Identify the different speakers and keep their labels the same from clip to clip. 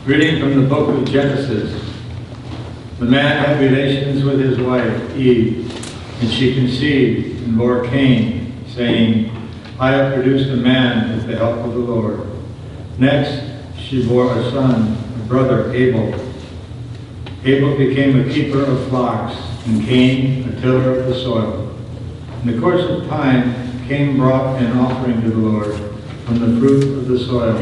Speaker 1: Reading from the book of Genesis. The man had relations with his wife, Eve, and she conceived and bore Cain, saying, I have produced a man with the help of the Lord. Next, she bore a son, a brother, Abel. Abel became a keeper of flocks, and Cain a tiller of the soil. In the course of time, Cain brought an offering to the Lord from the fruit of the soil,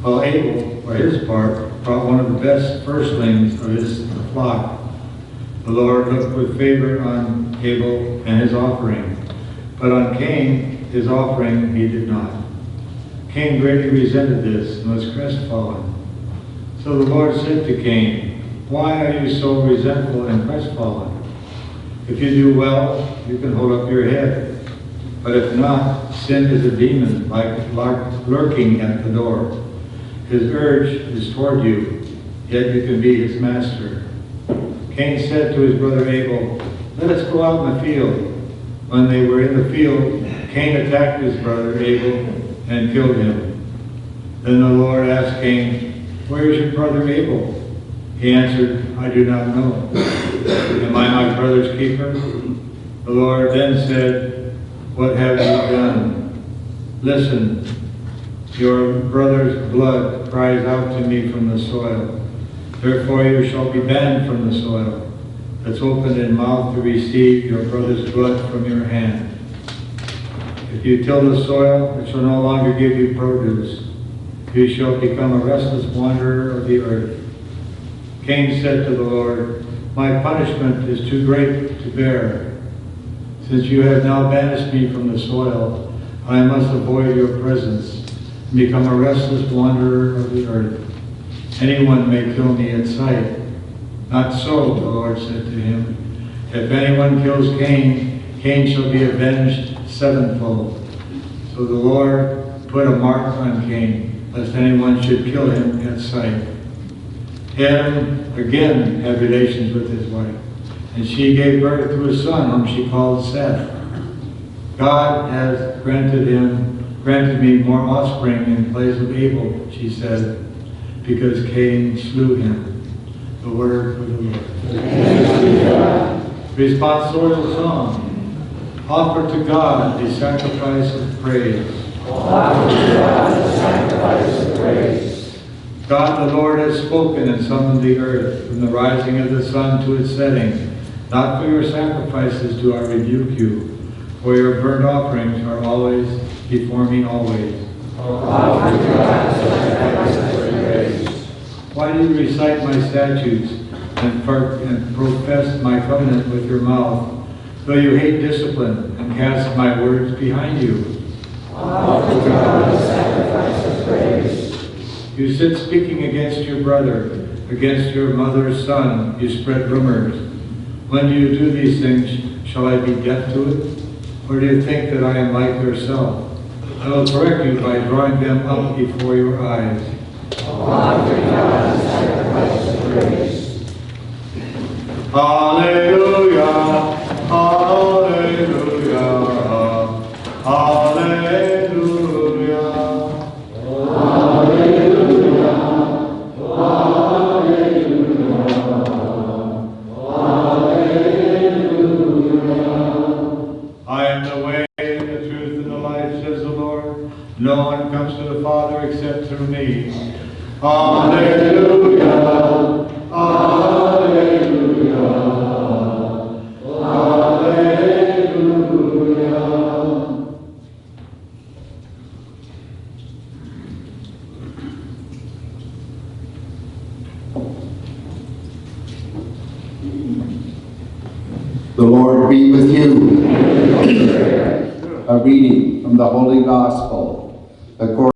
Speaker 1: while Abel, for his part, brought one of the best firstlings of his flock. The Lord looked with favor on Abel and his offering, but on Cain, his offering, he did not. Cain greatly resented this and was crestfallen. So the Lord said to Cain, Why are you so resentful and crestfallen? If you do well, you can hold up your head. But if not, sin is a demon lurking at the door. His urge is toward you, yet you can be his master. Cain said to his brother Abel, Let us go out in the field. When they were in the field, Cain attacked his brother Abel and killed him. Then the Lord asked Cain, Where is your brother Abel? He answered, I do not know. Am I my brother's keeper? The Lord then said, What have you done? Listen, your brother's blood cries out to me from the soil. Therefore you shall be banned from the soil that's opened in mouth to receive your brother's blood from your hand. If you till the soil, it shall no longer give you produce. You shall become a restless wanderer of the earth. Cain said to the Lord, My punishment is too great to bear. Since you have now banished me from the soil, I must avoid your presence and become a restless wanderer of the earth. Anyone may kill me at sight. Not so, the Lord said to him. If anyone kills Cain, Cain shall be avenged sevenfold. So the Lord put a mark on Cain, lest anyone should kill him at sight. Adam again had relations with his wife, and she gave birth to a son whom she called Seth. God has granted me more offspring in place of Abel, she said, because Cain slew him. The word for the Lord. Responsorial song. Offer to God a sacrifice of praise.
Speaker 2: Offer to God a sacrifice of praise.
Speaker 1: God the Lord has spoken and summoned the earth from the rising of the sun to its setting. Not for your sacrifices do I rebuke you, for your burnt offerings are always before me always.
Speaker 2: Offer to God a sacrifice of praise.
Speaker 1: Why do you recite my statutes and profess my covenant with your mouth, though you hate discipline and cast my words behind you?
Speaker 2: Offer to God a sacrifice of praise.
Speaker 1: You sit speaking against your brother, against your mother's son, you spread rumors. When do you do these things, shall I be deaf to it? Or do you think that I am like yourself? I will correct you by drawing them up before your eyes.
Speaker 2: Offer to God a sacrifice of praise.
Speaker 1: Hallelujah, hallelujah, hallelujah.
Speaker 2: Hallelujah, hallelujah,
Speaker 1: I am the way, the truth, and the life, says the Lord. No one comes to the Father except through me. Hallelujah, hallelujah, hallelujah.
Speaker 3: The Lord be with you. A reading from the Holy Gospel according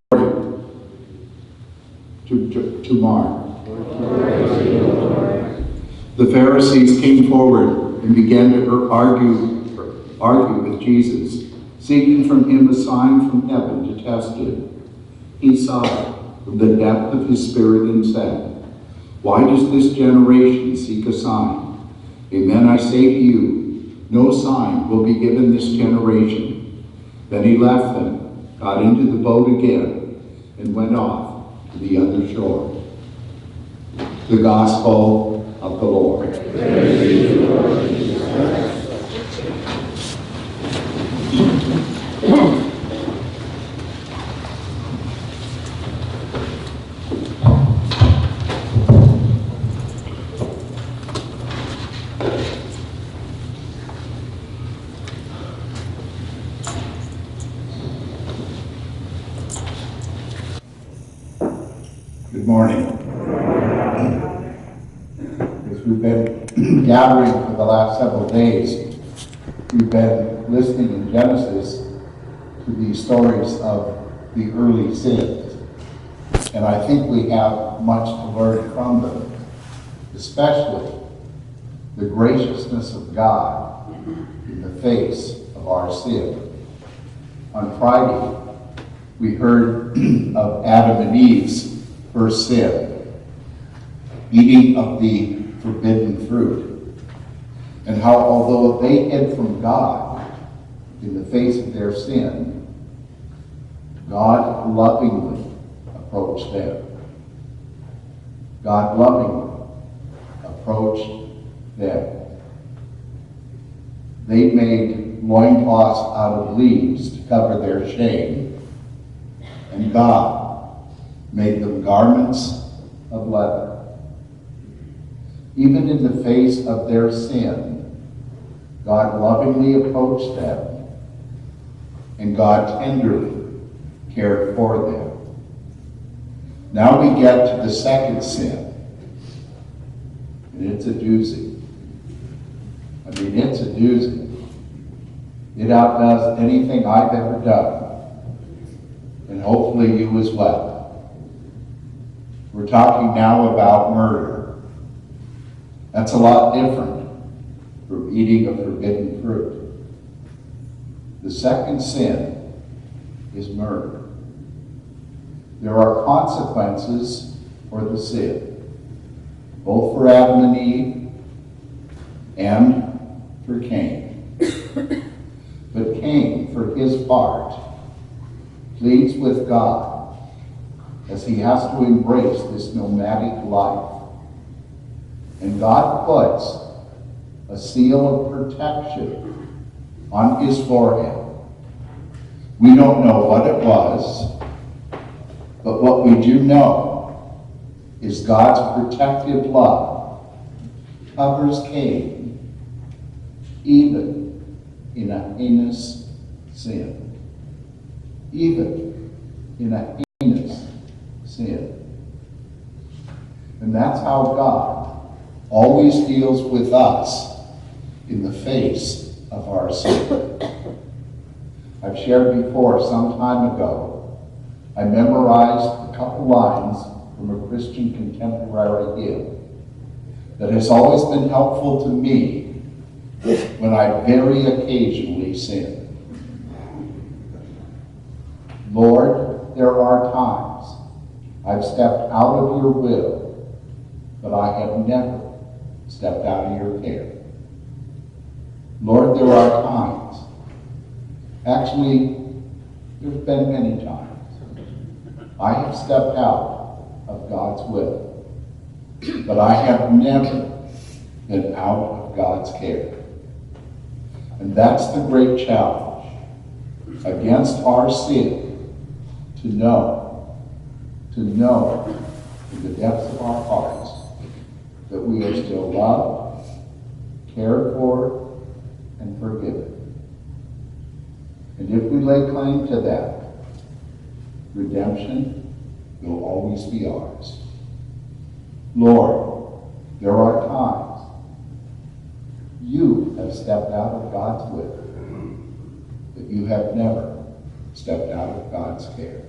Speaker 3: to Mark. The Pharisees came forward and began to argue with Jesus, seeking from him a sign from heaven to test him. He saw the depth of his spirit and said, Why does this generation seek a sign? Amen, I say to you, no sign will be given this generation. Then he left them, got into the boat again, and went off to the other shore. The Gospel of the Lord.
Speaker 2: Praise to you, Lord Jesus Christ.
Speaker 3: Good morning. As we've been gathering for the last several days, we've been listening in Genesis to these stories of the early sins. And I think we have much to learn from them, especially the graciousness of God in the face of our sin. On Friday, we heard of Adam and Eve's first sin, eating of the forbidden fruit, and how although they hid from God in the face of their sin, God lovingly approached them. God lovingly approached them. They made loincloths out of leaves to cover their shame, and God made them garments of leather. Even in the face of their sin, God lovingly approached them, and God tenderly cared for them. Now we get to the second sin, and it's a doozy. I mean, it's a doozy. It outdoes anything I've ever done, and hopefully you as well. We're talking now about murder. That's a lot different from eating of forbidden fruit. The second sin is murder. There are consequences for the sin, both for Adam and Eve and for Cain. But Cain, for his part, pleads with God as he has to embrace this nomadic life. And God puts a seal of protection on his forehead. We don't know what it was, but what we do know is God's protective love covers Cain even in a heinous sin. Even in a heinous sin. And that's how God always deals with us in the face of our sin. I've shared before, some time ago, I memorized a couple lines from a Christian contemporary hymn that has always been helpful to me when I very occasionally sin. Lord, there are times I've stepped out of your will, but I have never stepped out of your care. Lord, there are times, actually, there's been many times, I have stepped out of God's will, but I have never been out of God's care. And that's the great challenge against our sin, to know in the depths of our hearts that we are still loved, cared for, and forgiven. And if we lay claim to that, redemption will always be ours. Lord, there are times you have stepped out of God's will, but you have never stepped out of God's care.